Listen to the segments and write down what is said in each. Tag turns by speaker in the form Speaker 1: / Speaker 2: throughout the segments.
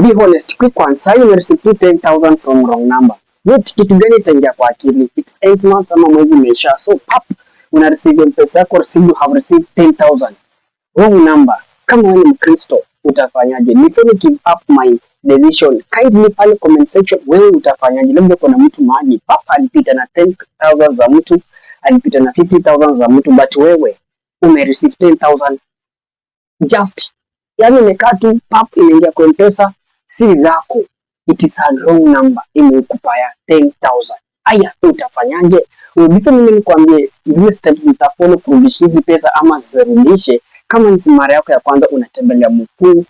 Speaker 1: be honest, quick one. Sasa you receive 10,000 from wrong number. Wait, kitu gani itaingia kwa akili? It's 8 months ama mwezi imeisha. So pap, una receive pesa yako, you have received 10,000. Wrong number. Kama wewe ni Mkristo, utafanyaje? Before you give up my decision, kindly pale comment section wewe utafanyaje? Labda kuna mtu mahali pap alipita na 10,000 za mtu, alipita na 50,000 za mtu, but wewe ume receive 10,000 just, yani imekaa tu pap, imeingia kwa M-Pesa, si zako. It is a wrong number, imekupaya 10,000. Aya, utafanyaje? Before mimi nikwambie zile steps zitafollow kurudisha hizi pesa ama zirudishe, kama ni mara yako ya kwanza unatembelea Mukuu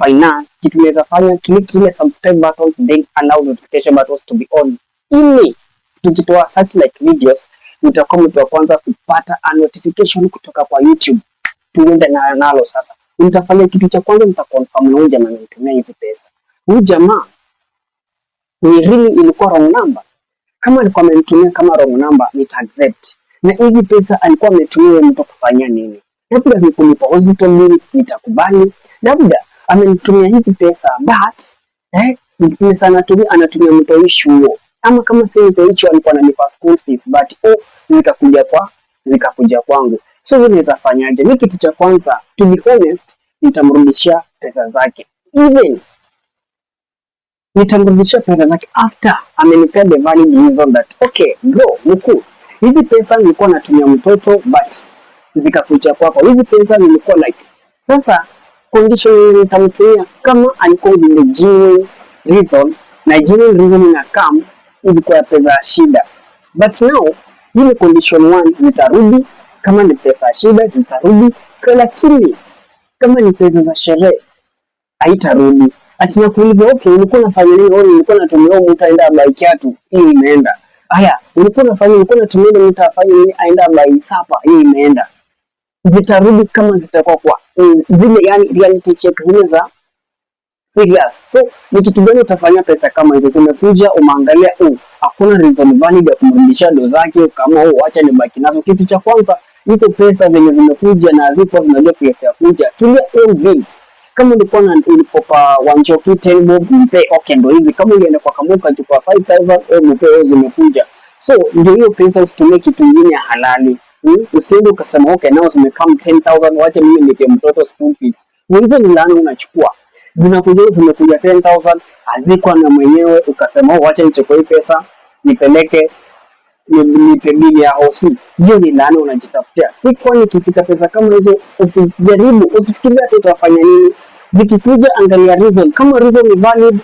Speaker 1: Finance, kitu unaweza fanya click ile subscribe buttons, then allow notification buttons to be on, ili tukitoa such like videos utakuwa mtu wa kwanza kupata a notification kutoka kwa YouTube. Tuende na nalo sasa. Utafanya kitu cha kwanza, mtaconfirm na huyu jamaa anatumia hizi pesa. Huyu jamaa ni really ilikuwa wrong number. Kama alikuwa amenitumia kama wrong number, nita accept. Na hizi pesa alikuwa ametumia mtu kufanya nini? Labda ni kulipa hospital bill, nitakubali. Labda amenitumia hizi pesa but pesa anatumia mtu issue. Ama kama si mtu issue alikuwa analipa school fees but zikakuja kwangu. So wewe unaweza fanyaje? Ni kitu cha kwanza, to be honest, nitamrudishia pesa zake. Even nitamrudishia pesa zake after amenipea the valid reason that okay bro, Mukuu, hizi pesa nilikuwa natumia mtoto but zikakuja kwako. Hizi pesa nilikuwa like, sasa condition nitamtumia kama alikuwa ni genuine reason, na genuine reason ina come ilikuwa pesa ya shida, but now ile condition 1 zitarudi. Kama ni pesa ya shida zitarudi, lakini kama ni pesa za sherehe haitarudi. Ati nakuuliza okay, ulikuwa unafanya nini? Ulikuwa unatumia mtu aenda buy kiatu, hii imeenda. Haya, ulikuwa unatumia mtu afanye nini? Aenda buy sapa, hii imeenda. Zitarudi kama zitakuwa kwa zile, yani reality check zile za serious. So ni kitu gani utafanya pesa kama hizo zimekuja, umeangalia hakuna reason valid ya kumrudishia ndo zake, kama acha nibaki nazo. Kitu cha kwanza, hizo pesa zenye zimekuja na zipo zinajua pesa ya kuja, clear all bills. Kama ulikuwa ulipopa Wanjoki 10 bob, mpe okay ndo hizi. Kama ulienda kwa Kamuka chukua 5,000 mpe zimekuja. So ndio hiyo pesa usitumie kitu kingine halali. Usiende ukasema okay nao zimekam 10,000 wacha mimi nipe mtoto school fees. Hizo ni laana unachukua. Zimekuja 10,000 hazikuwa na mwenyewe, ukasema wacha nichukue hii pesa nipeleke nipe bili ya hosi. Hiyo ni laana unajitafutia. Kwa nini kifika pesa kama hizo usijaribu, usifikirie hata utafanya nini. Zikikuja angalia reason. Kama reason ni valid,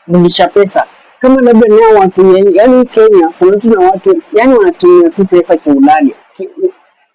Speaker 1: rudisha pesa. Kama labda nao watu yani Kenya kuna watu na watu yani wanatumia tu pesa kiulali.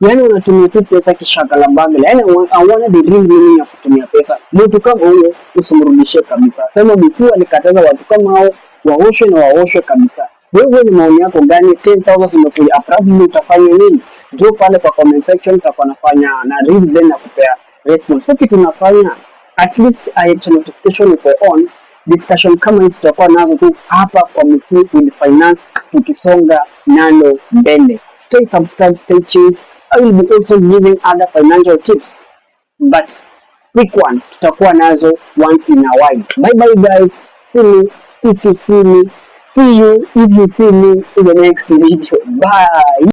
Speaker 1: Yani wanatumia tu pesa kishagala bagala. Yani hawana the real meaning ya kutumia pesa. Mtu kama huyo usimrudishie kabisa. Sema Mukuu alikataza watu kama hao waoshwe na waoshwe kabisa. Wewe ni maoni yako gani? 10,000 zimekuja, abruptly utafanya nini? Drop pale kwa comment section, tutakuwa nafanya na read then na kupea response. So kitu tunafanya at least acha notification iko on, discussion kama hizi tutakuwa nazo tu hapa kwa Mukuu with Finance, tukisonga nalo mbele. Stay subscribed, stay tuned. I will be also giving other financial tips, but quick one tutakuwa nazo once in a while. Bye bye guys, see me if you see me, see you if you see me in the next video. Bye.